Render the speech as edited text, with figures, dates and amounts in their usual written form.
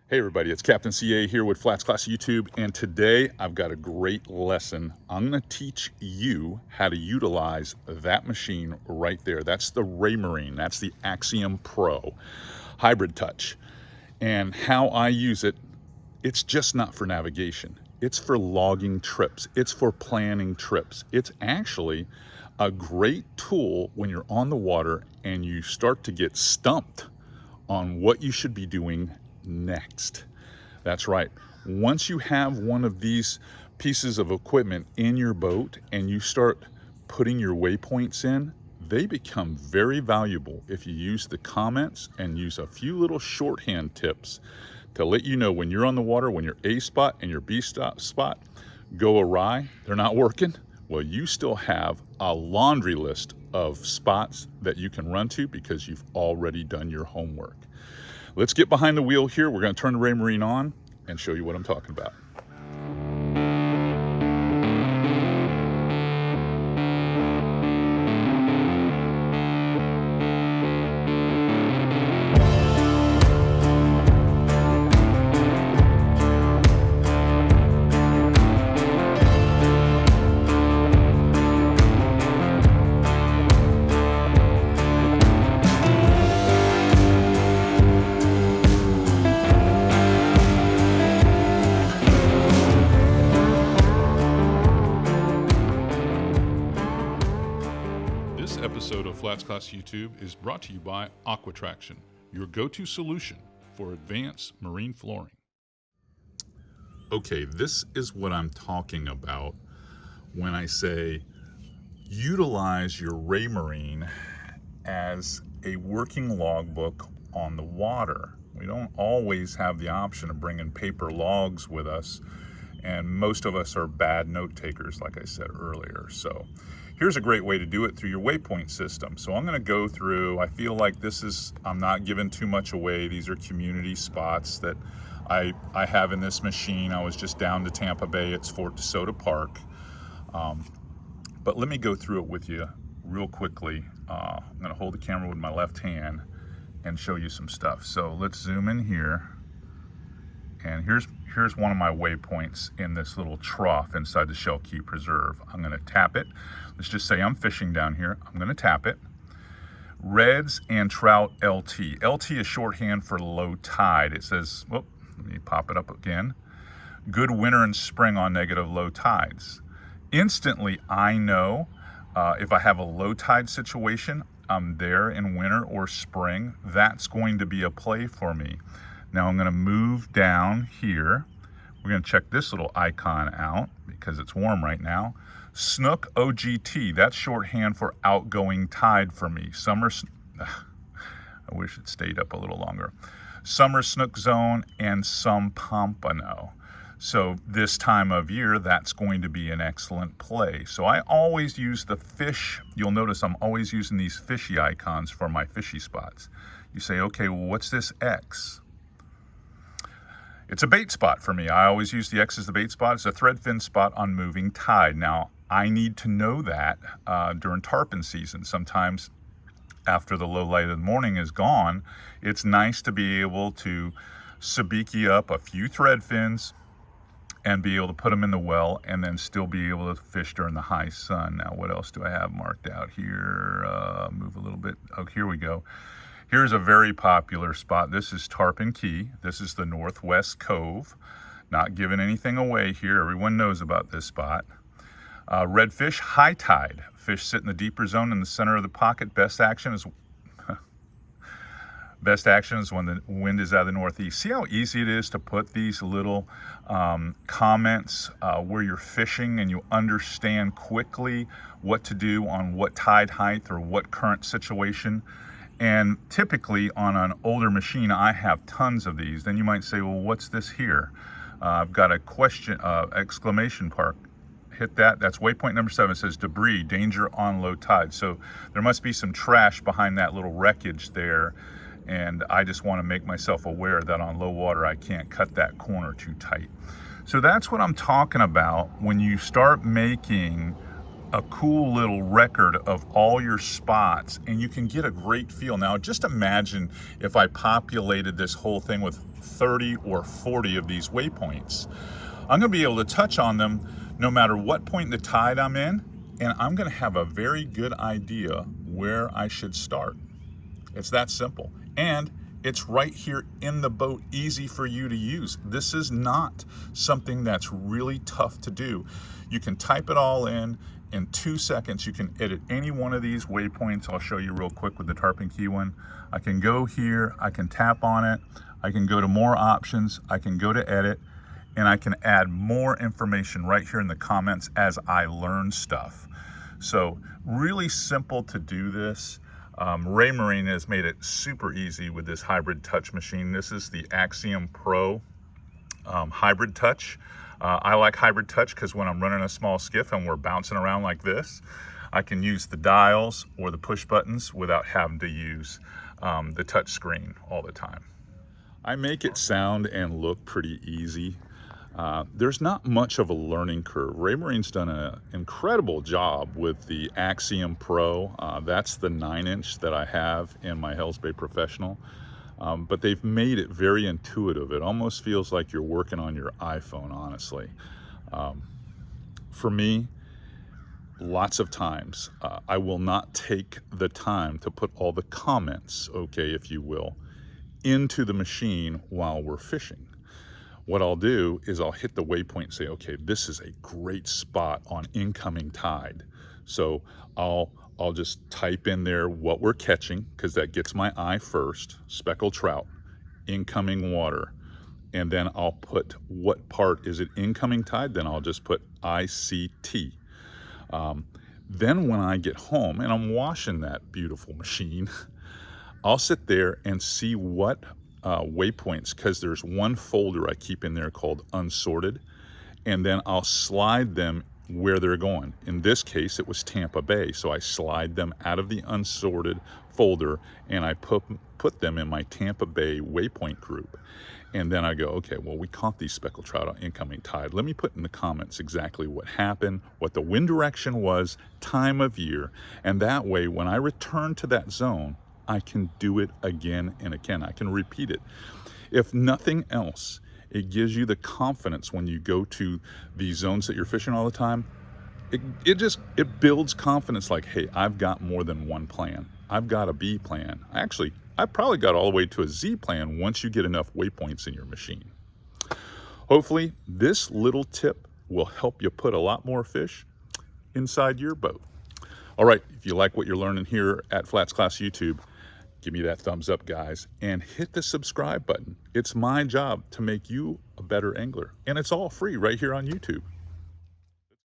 Hey everybody, it's Captain C.A. here with FlatsClass YouTube, and today I've got a great lesson. I'm going to teach you how to utilize that machine right there. That's the Raymarine, that's the Axiom Pro Hybrid Touch. And how I use it, it's just not for navigation. It's for logging trips. It's for planning trips. It's actually a great tool when you're on the water and you start to get stumped on what you should be doing next. That's right. Once you have one of these pieces of equipment in your boat and you start putting your waypoints in, they become very valuable if you use the comments and use a few little shorthand tips to let you know when you're on the water, when your A spot and your B spot go awry, they're not working. Well, you still have a laundry list of spots that you can run to because you've already done your homework. Let's get behind the wheel here. We're going to turn the Raymarine on and show you what I'm talking about. This episode of FlatsClass YouTube is brought to you by Aquatraction, your go-to solution for advanced marine flooring. Okay, this is what I'm talking about when I say utilize your Raymarine as a working logbook on the water. We don't always have the option of bringing paper logs with us, and most of us are bad note takers, like I said earlier. So here's a great way to do it through your waypoint system. So I'm going to go through, I feel like I'm not giving too much away. These are community spots that I have in this machine. I was just down to Tampa Bay. It's Fort DeSoto Park. But let me go through it with you real quickly. I'm going to hold the camera with my left hand and show you some stuff. So let's zoom in here. And here's one of my waypoints in this little trough inside the Shell Key Preserve. I'm going to tap it. Let's just say I'm fishing down here. I'm going to tap it. Reds and Trout LT. LT is shorthand for low tide. It says, whoop, let me pop it up again. Good winter and spring on negative low tides. Instantly, I know if I have a low tide situation, I'm there in winter or spring, that's going to be a play for me. Now I'm going to move down here. We're going to check this little icon out because it's warm right now. Snook OGT, that's shorthand for outgoing tide for me. I wish it stayed up a little longer. Summer snook zone and some pompano. So this time of year, that's going to be an excellent play. So I always use the fish. You'll notice I'm always using these fishy icons for my fishy spots. You say, okay, well, what's this X? It's a bait spot for me. I always use the X as the bait spot. It's a threadfin spot on moving tide. Now, I need to know that during tarpon season. Sometimes after the low light of the morning is gone, it's nice to be able to sabiki up a few thread fins and be able to put them in the well and then still be able to fish during the high sun. Now, what else do I have marked out here? Move a little bit. Oh, here we go. Here's a very popular spot. This is Tarpon Key. This is the Northwest Cove. Not giving anything away here. Everyone knows about this spot. Redfish, high tide. Fish sit in the deeper zone in the center of the pocket. Best action is when the wind is out of the northeast. See how easy it is to put these little comments where you're fishing and you understand quickly what to do on what tide height or what current situation. And typically on an older machine, I have tons of these. Then you might say, well, what's this here? I've got a question, exclamation mark. Hit that. That's waypoint number 7. It says debris, danger on low tide. So there must be some trash behind that little wreckage there. And I just want to make myself aware that on low water, I can't cut that corner too tight. So that's what I'm talking about when you start making a cool little record of all your spots, and you can get a great feel. Now, just imagine if I populated this whole thing with 30 or 40 of these waypoints. I'm gonna be able to touch on them no matter what point in the tide I'm in, and I'm gonna have a very good idea where I should start. It's that simple. And it's right here in the boat, easy for you to use. This is not something that's really tough to do. You can type it all in 2 seconds. You can edit any one of these waypoints. I'll show you real quick with the Tarpon Key one. I can go here, I can tap on it, I can go to more options, I can go to edit, and I can add more information right here in the comments as I learn stuff. So really simple to do this. Raymarine has made it super easy with this hybrid touch machine. This is the Axiom Pro hybrid touch. I like hybrid touch because when I'm running a small skiff and we're bouncing around like this, I can use the dials or the push buttons without having to use the touch screen all the time. I make it sound and look pretty easy. There's not much of a learning curve. Raymarine's done an incredible job with the Axiom Pro. That's the 9-inch that I have in my Hells Bay Professional. But they've made it very intuitive. It almost feels like you're working on your iPhone, honestly. For me, lots of times, I will not take the time to put all the comments, okay, if you will, into the machine while we're fishing. What I'll do is I'll hit the waypoint and say, okay, this is a great spot on incoming tide. So I'll just type in there what we're catching, because that gets my eye first, speckled trout, incoming water. And then I'll put what part is it incoming tide, then I'll just put ICT. Then when I get home and I'm washing that beautiful machine, I'll sit there and see what waypoints, because there's one folder I keep in there called unsorted, and then I'll slide them where they're going. In this case, it was Tampa Bay, so I slide them out of the unsorted folder and I put them in my Tampa Bay waypoint group. And then I go, okay, well, we caught these speckled trout on incoming tide. Let me put in the comments exactly what happened, what the wind direction was, time of year, and that way when I return to that zone, I can do it again and again. I can repeat it. If nothing else, it gives you the confidence when you go to these zones that you're fishing all the time. It builds confidence, like, hey, I've got more than one plan. I've got a B plan. I probably got all the way to a Z plan once you get enough waypoints in your machine. Hopefully, this little tip will help you put a lot more fish inside your boat. All right, if you like what you're learning here at FlatsClass YouTube, give me that thumbs up, guys, and hit the subscribe button. It's my job to make you a better angler, and it's all free right here on YouTube.